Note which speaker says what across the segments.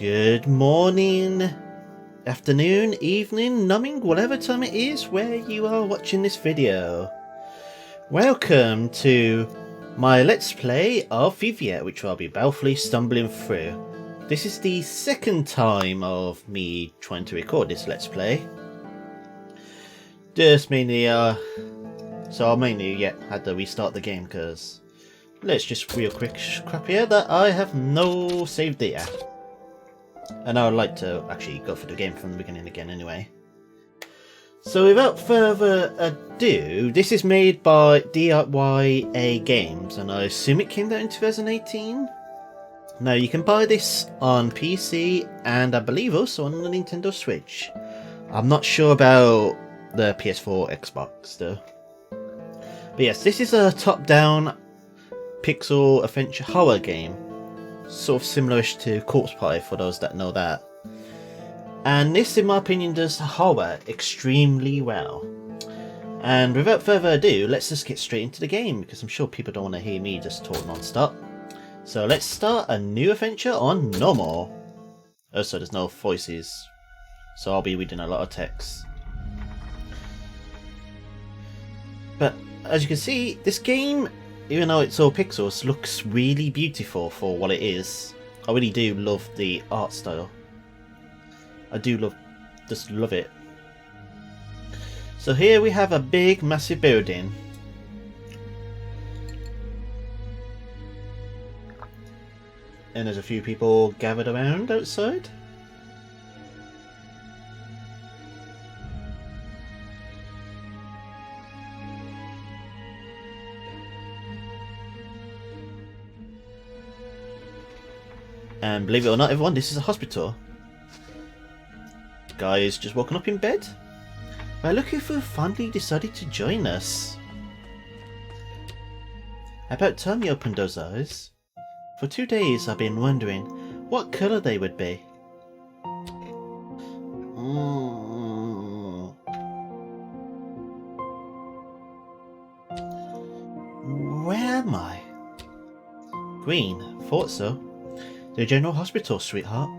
Speaker 1: Good morning, afternoon, evening, numbing, whatever time it is where you are watching this video. Welcome to my Let's Play of Viviette, which I'll be balefully stumbling through. This is the second time of me trying to record this Let's Play. Just mainly, so I mainly, had to restart the game because, let's just real quick crap here that I have no save data. And I would like to actually go through the game from the beginning again anyway. So without further ado, this is made by DYA Games and I assume it came out in 2018? Now you can buy this on PC and I believe also on the Nintendo Switch. I'm not sure about the PS4 Xbox though. But yes, this is a top-down pixel adventure horror game. Sort of similar-ish to Corpse Pie for those that know that. And this, in my opinion, does horror extremely well. And without further ado, let's just get straight into the game because I'm sure people don't want to hear me just talk non-stop. So let's start a new adventure on normal. Also, there's no voices, so I'll be reading a lot of text. But as you can see, this game, even though it's all pixels, looks really beautiful for what it is. I really do love the art style. I do just love it. So here we have a big massive building. And there's a few people gathered around outside. And believe it or not, everyone, this is a hospital. The guy is just woken up in bed. Well, look who finally decided to join us. About time you opened those eyes. For 2 days I've been wondering what colour they would be. Where am I? Green, thought so. The General Hospital, sweetheart.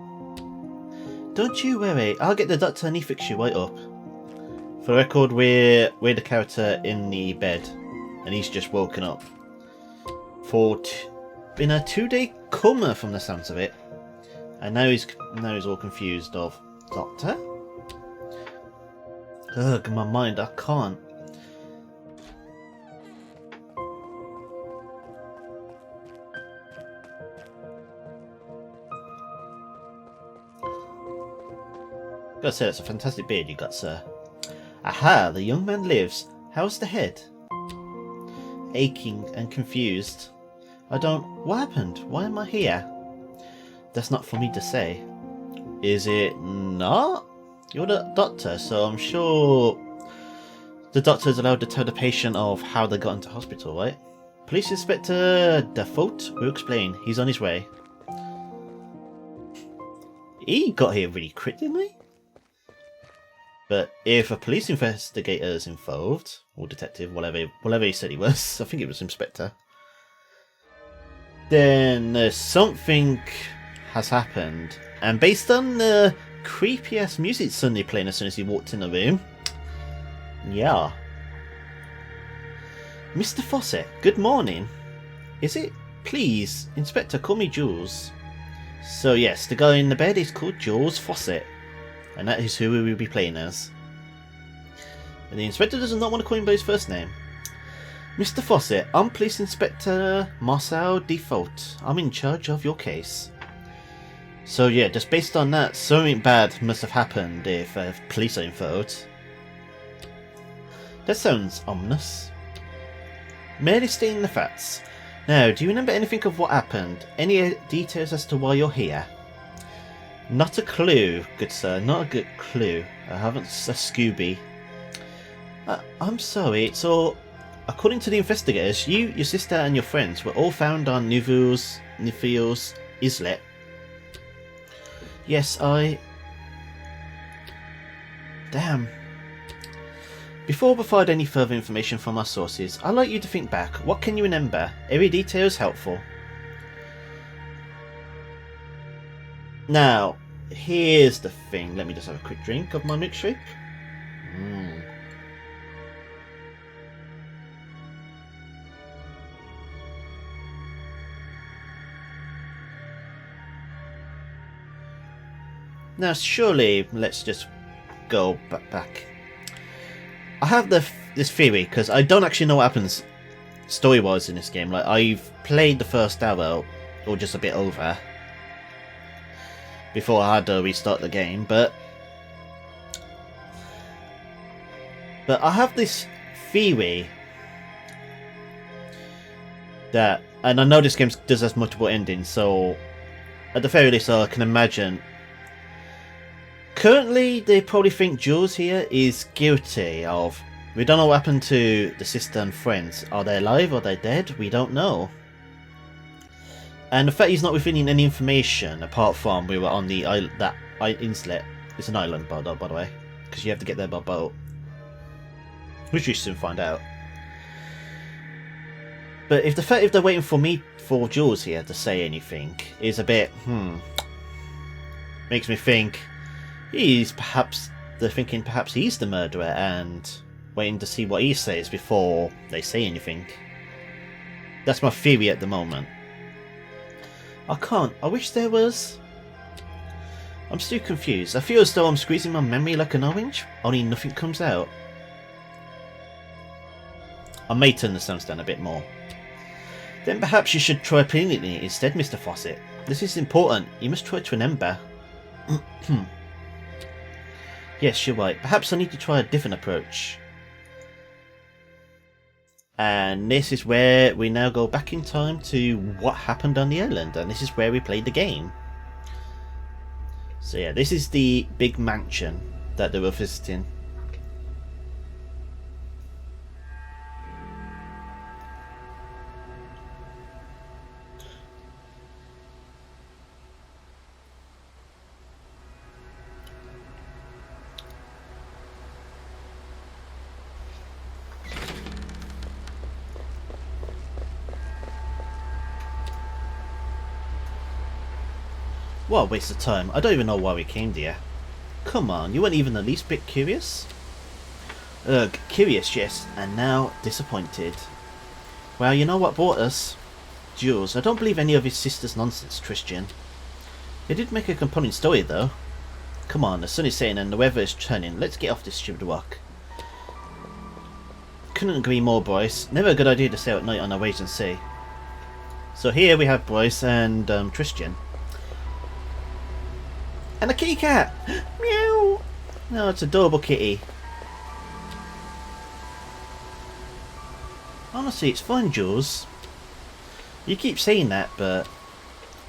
Speaker 1: Don't you worry, I'll get the doctor and he fix you right up. For the record, we're the character in the bed, and he's just woken up. In a 2-day coma from the sounds of it, and now he's all confused of doctor. Ugh, my mind, I can't. Gotta say, that's a fantastic beard you got, sir. Aha, the young man lives. How's the head? Aching and confused. What happened? Why am I here? That's not for me to say. Is it not? You're the doctor, so I'm sure the doctor is allowed to tell the patient of how they got into hospital, right? Police Inspector Davault will explain. He's on his way. He got here really quick, didn't he? But if a police investigator is involved, or detective, whatever he said he was, I think it was inspector, then something has happened. And based on the creepy ass music suddenly playing as soon as he walked in the room, yeah. Mr. Fosset, good morning. Is it? Please, Inspector, call me Jules. So yes, the guy in the bed is called Jules Fosset. And that is who we will be playing as. And the inspector does not want to call him by his first name. Mr. Fosset, I'm Police Inspector Marcel Davault. I'm in charge of your case. So yeah, just based on that, something bad must have happened if police are involved. That sounds ominous. Merely stating the facts. Now, do you remember anything of what happened? Any details as to why you're here? Not a clue, good sir, not a good clue. I haven't a Scooby. I'm sorry, it's all... According to the investigators, you, your sister and your friends were all found on Neuville's Islet. Yes, Damn. Before we provide any further information from our sources, I'd like you to think back. What can you remember? Every detail is helpful. Now, here's the thing. Let me just have a quick drink of my milkshake. Now, surely, let's just go back. I have this theory, because I don't actually know what happens story-wise in this game. Like, I've played the first hour, or just a bit over, before I had to restart the game, but I have this theory that, and I know this game does have multiple endings, so at the very least I can imagine. Currently, they probably think Jules here is guilty of... We don't know what happened to the sister and friends. Are they alive? Are they dead? We don't know. And the fact he's not revealing any information, apart from we were on the Islet. It's an island, by the way. Because you have to get there by boat. Which you soon find out. But if they're waiting for Jules here to say anything, is a bit, makes me think... They're thinking perhaps he's the murderer and waiting to see what he says before they say anything. That's my theory at the moment. I wish there was... I'm still confused. I feel as though I'm squeezing my memory like an orange, only nothing comes out. I may turn the sounds down a bit more. Then perhaps you should try playing it instead, Mr. Fosset. This is important. You must try to remember. Yes, you're right. Perhaps I need to try a different approach. And this is where we now go back in time to what happened on the island. And this is where we played the game. So yeah, this is the big mansion that they were visiting. What a waste of time. I don't even know why we came here. Come on, you weren't even the least bit curious? Ugh, curious, yes, and now disappointed. Well, you know what brought us? Jules. I don't believe any of his sister's nonsense, Christian. They did make a compelling story, though. Come on, the sun is setting and the weather is turning. Let's get off this stupid rock. Couldn't agree more, Bryce. Never a good idea to sail at night on a raging sea. So here we have Bryce and Christian. And a kitty cat! Meow! No, it's adorable kitty. Honestly, it's fine, Jules. You keep saying that, but...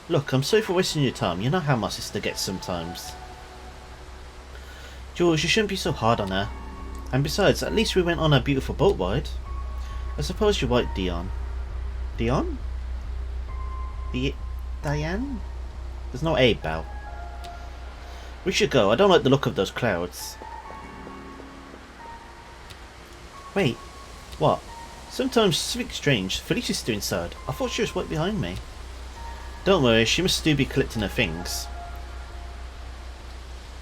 Speaker 1: Look, I'm sorry for wasting your time. You know how my sister gets sometimes. Jules, you shouldn't be so hard on her. And besides, at least we went on a beautiful boat ride. I suppose you're right, Dion. Dion? Diane? There's no A, Belle. We should go. I don't like the look of those clouds. Wait. What? Sometimes something strange. Felice is still inside. I thought she was right behind me. Don't worry. She must still be collecting her things.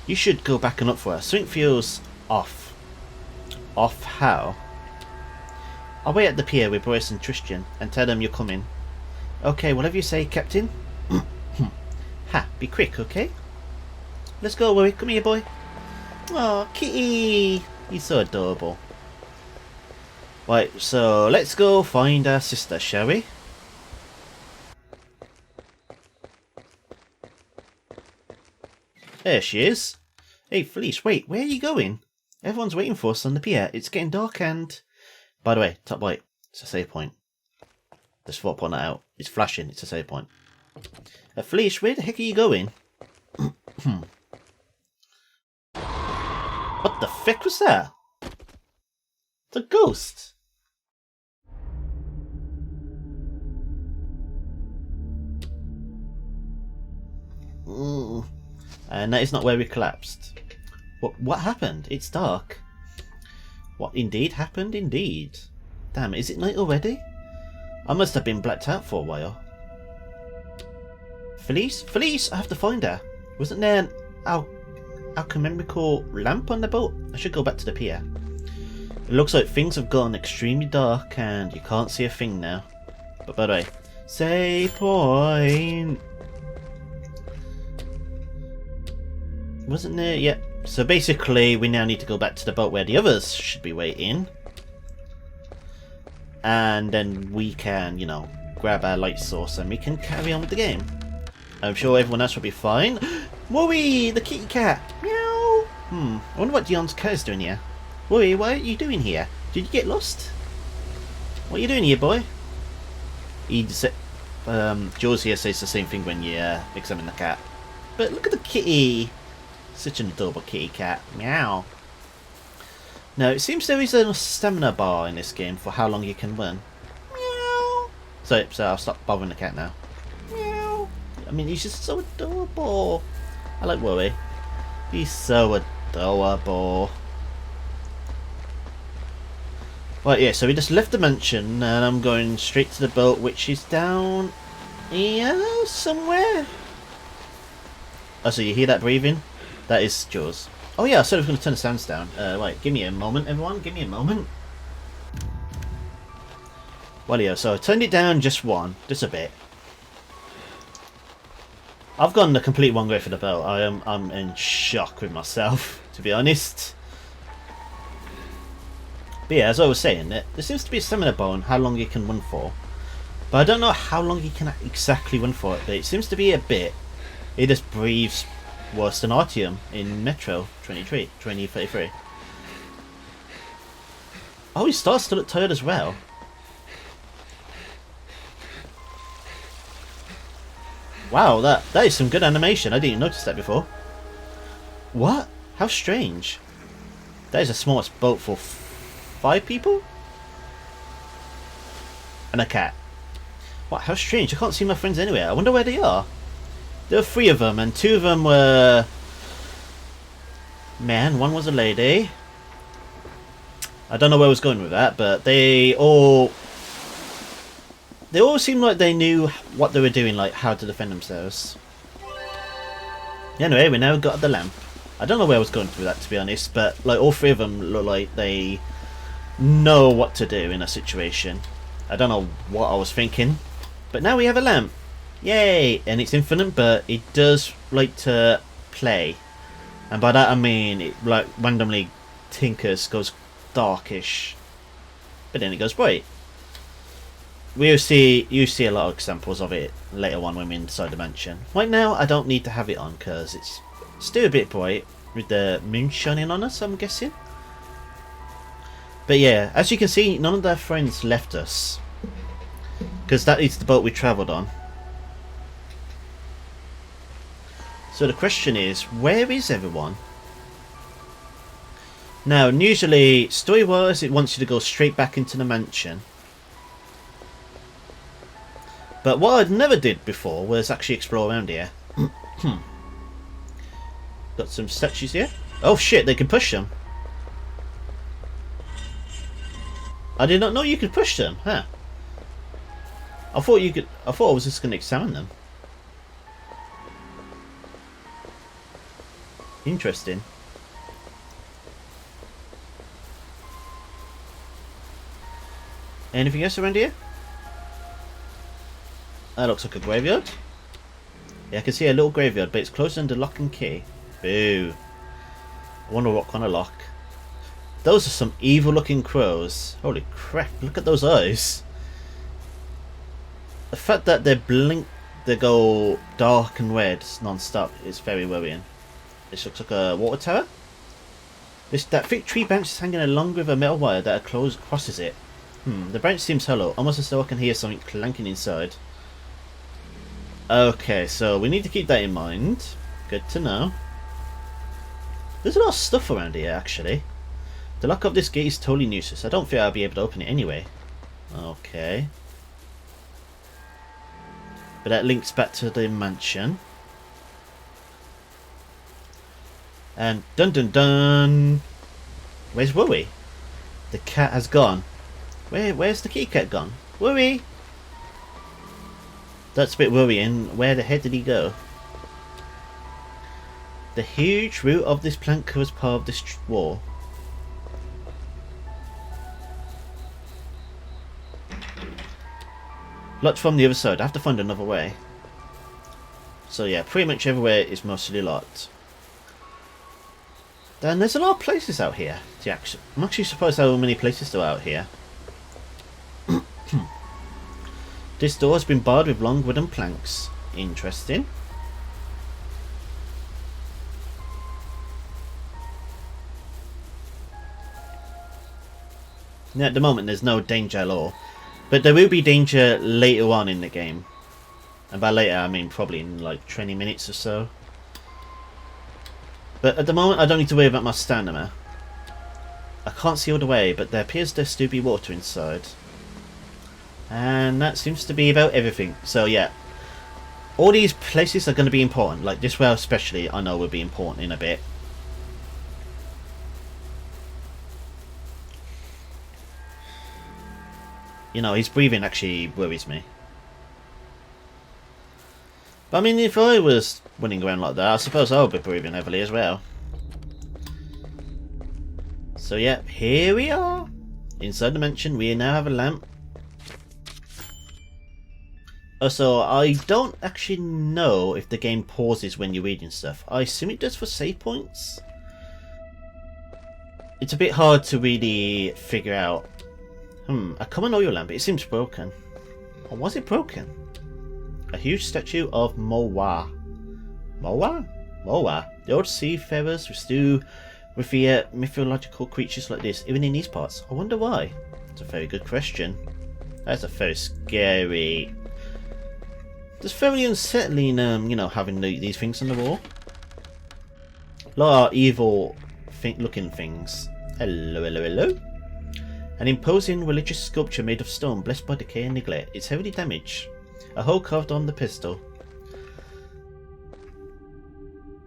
Speaker 1: You should go back and look for her. Something feels off. Off how? I'll wait at the pier with Bryce and Christian and tell them you're coming. Okay, whatever you say, Captain. Ha, be quick, okay? Let's go, Rory. Come here, boy. Aw, kitty. He's so adorable. Right, so let's go find our sister, shall we? There she is. Hey, Felice, wait, where are you going? Everyone's waiting for us on the pier. It's getting dark and... By the way, top right, it's a save point. Just thought I'd point that out. It's flashing, it's a save point. Felice, where the heck are you going? What the fuck was that? It's a ghost. And that is not where we collapsed. What happened? It's dark. What indeed happened? Indeed. Damn, is it night already? I must have been blacked out for a while. Felice? Felice! I have to find her. Wasn't there an alchemical lamp on the boat? I should go back to the pier. It looks like things have gotten extremely dark and you can't see a thing now. But by the way, save point. Wasn't there? Yep. So basically, we now need to go back to the boat where the others should be waiting. And then we can, you know, grab our light source and we can carry on with the game. I'm sure everyone else will be fine. Wooey, the kitty cat. Meow. I wonder what Dion's cat is doing here. Wooey, what are you doing here? Did you get lost? What are you doing here, boy? Jules here says the same thing when you examine the cat. But look at the kitty. Such an adorable kitty cat. Meow. Now, it seems there is a stamina bar in this game for how long you can run. Meow. So I'll stop bothering the cat now. Meow. I mean, he's just so adorable. I like Wooey. He's so adorable. Right, yeah, so we just left the mansion and I'm going straight to the boat, which is down here somewhere. Oh, so you hear that breathing? That is Jules. Oh yeah, I said I was going to turn the sounds down. Right, give me a moment, everyone. Give me a moment. Well, yeah, so I turned it down just a bit. I've gone the complete wrong way for the boat. I'm in shock with myself, to be honest. But yeah, as I was saying, there seems to be a stamina bar on how long you can run for. But I don't know how long you can exactly run for it, but it seems to be a bit. It just breathes worse than Artyom in Metro 2033. Oh, he starts to look tired as well. Wow, that is some good animation. I didn't notice that before. What? How strange. That is the smallest boat for 5 people? And a cat. What? How strange. I can't see my friends anywhere. I wonder where they are. There were 3 of them, and 2 of them were men. 1 was a lady. I don't know where I was going with that, but they all seemed like they knew what they were doing, like how to defend themselves. Anyway, we now got the lamp. I don't know where I was going with that, to be honest, but like all 3 of them look like they know what to do in a situation. I don't know what I was thinking, but now we have a lamp. Yay! And it's infinite, but it does like to play, and by that I mean it like randomly tinkers, goes darkish, but then it goes bright. You see a lot of examples of it later on when we're inside the mansion. Right now I don't need to have it on because it's still a bit bright with the moon shining on us, I'm guessing. But yeah, as you can see, none of their friends left us because that is the boat we travelled on. So the question is, where is everyone? Now, usually, story-wise, it wants you to go straight back into the mansion. But what I never did before was actually explore around here. Got some statues here. Oh shit, they can push them. I did not know you could push them, huh? I thought I was just going to examine them. Interesting. Anything else around here? That looks like a graveyard. Yeah, I can see a little graveyard, but it's closed under lock and key. Boo. I wonder what kind of lock. Those are some evil looking crows. Holy crap, look at those eyes. The fact that they go dark and red non-stop is very worrying. This looks like a water tower. That thick tree branch is hanging along with a metal wire that crosses it. The branch seems hollow, almost as though I can hear something clanking inside. Okay, so we need to keep that in mind. Good to know. There's a lot of stuff around here, actually. The lock of this gate is totally useless. I don't think I'll be able to open it anyway. Okay. But that links back to the mansion. And dun dun dun! Where's Wooey? The cat has gone. Where's the kitty cat gone? Wooey! That's a bit worrying. Where the heck did he go? The huge root of this plant covers part of this wall. Locked from the other side. I have to find another way. So yeah, pretty much everywhere is mostly locked. Then there's a lot of places out here. I'm actually surprised how many places there are out here. This door has been barred with long wooden planks. Interesting. Now at the moment there's no danger at all. But there will be danger later on in the game. And by later I mean probably in like 20 minutes or so. But at the moment I don't need to worry about my stamina. I can't see all the way, but there appears to still be water inside. And that seems to be about everything. So yeah, all these places are going to be important. Like this well especially I know will be important in a bit. You know, his breathing actually worries me. But I mean, if I was running around like that, I suppose I would be breathing heavily as well. So yeah, here we are. Inside the mansion, we now have a lamp. Also, I don't actually know if the game pauses when you're reading stuff. I assume it does for save points. It's a bit hard to really figure out. A common oil lamp. It seems broken. Or was it broken? A huge statue of Mowa. Mowa? Mowa. The old seafarers were still revere mythological creatures like this, even in these parts. I wonder why. It's a very good question. That's a very scary... It's very unsettling, you know, having these things on the wall. A lot of evil looking things. Hello, hello, hello. An imposing religious sculpture made of stone, blessed by decay and neglect. It's heavily damaged. A hole carved on the pistol.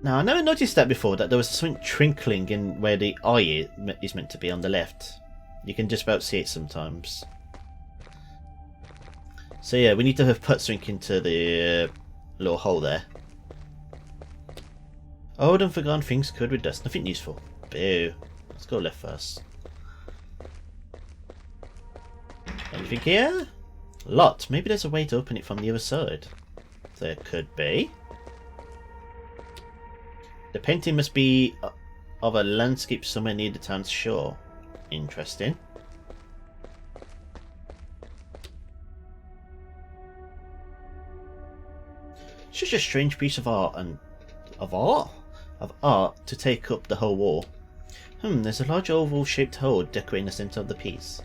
Speaker 1: Now, I never noticed that before, that there was something twinkling in where the eye is meant to be on the left. You can just about see it sometimes. So yeah, we need to have put something into the little hole there. Old and forgotten things covered with dust. Nothing useful. Boo. Let's go left first. Anything here? Locked. Maybe there's a way to open it from the other side. There could be. The painting must be of a landscape somewhere near the town's shore. Interesting. It's just a strange piece of art of art to take up the whole wall. There's a large oval-shaped hole decorating the centre of the piece.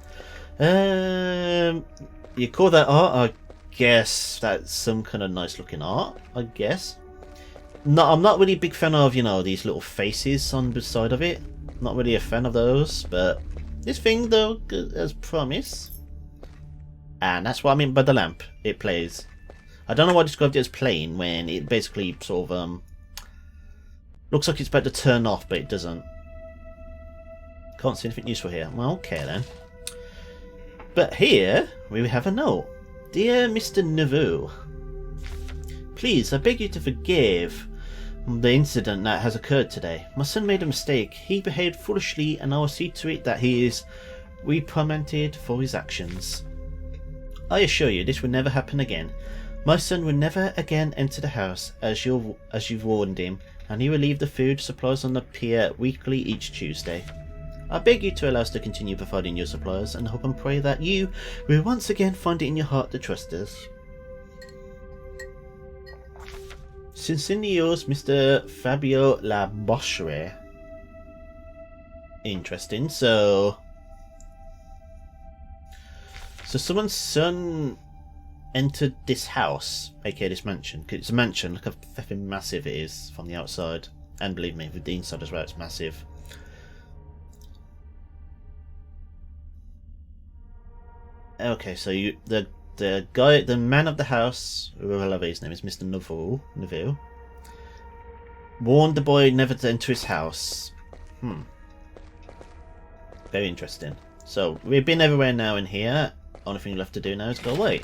Speaker 1: You call that art? I guess that's some kind of nice looking art, I guess. No, I'm not really a big fan of, you know, these little faces on the side of it. Not really a fan of those, but this thing though, as promise. And that's what I mean by the lamp. It plays. I don't know why I described it as playing when it basically sort of looks like it's about to turn off, but it doesn't. Can't see anything useful here. Well, okay then. But here we have a note. Dear Mr. Neuville, please, I beg you to forgive the incident that has occurred today. My son made a mistake. He behaved foolishly, and I will see to it that he is reprimanded for his actions. I assure you this will never happen again. My son will never again enter the house, as you've warned him, and he will leave the food supplies on the pier weekly each Tuesday. I beg you to allow us to continue providing your supplies, and hope and pray that you will once again find it in your heart to trust us. Sincerely yours, Mr. Fabio Laboche. Interesting. So someone's son entered this house, aka this mansion. 'Cause it's a mansion. Look how flipping massive it is from the outside, and believe me, with the inside as well, it's massive. Okay, so the man of the house, whoever his name is, Mr. Neuville, warned the boy never to enter his house. Very interesting. So we've been everywhere now in here. Only thing left to do now is go away.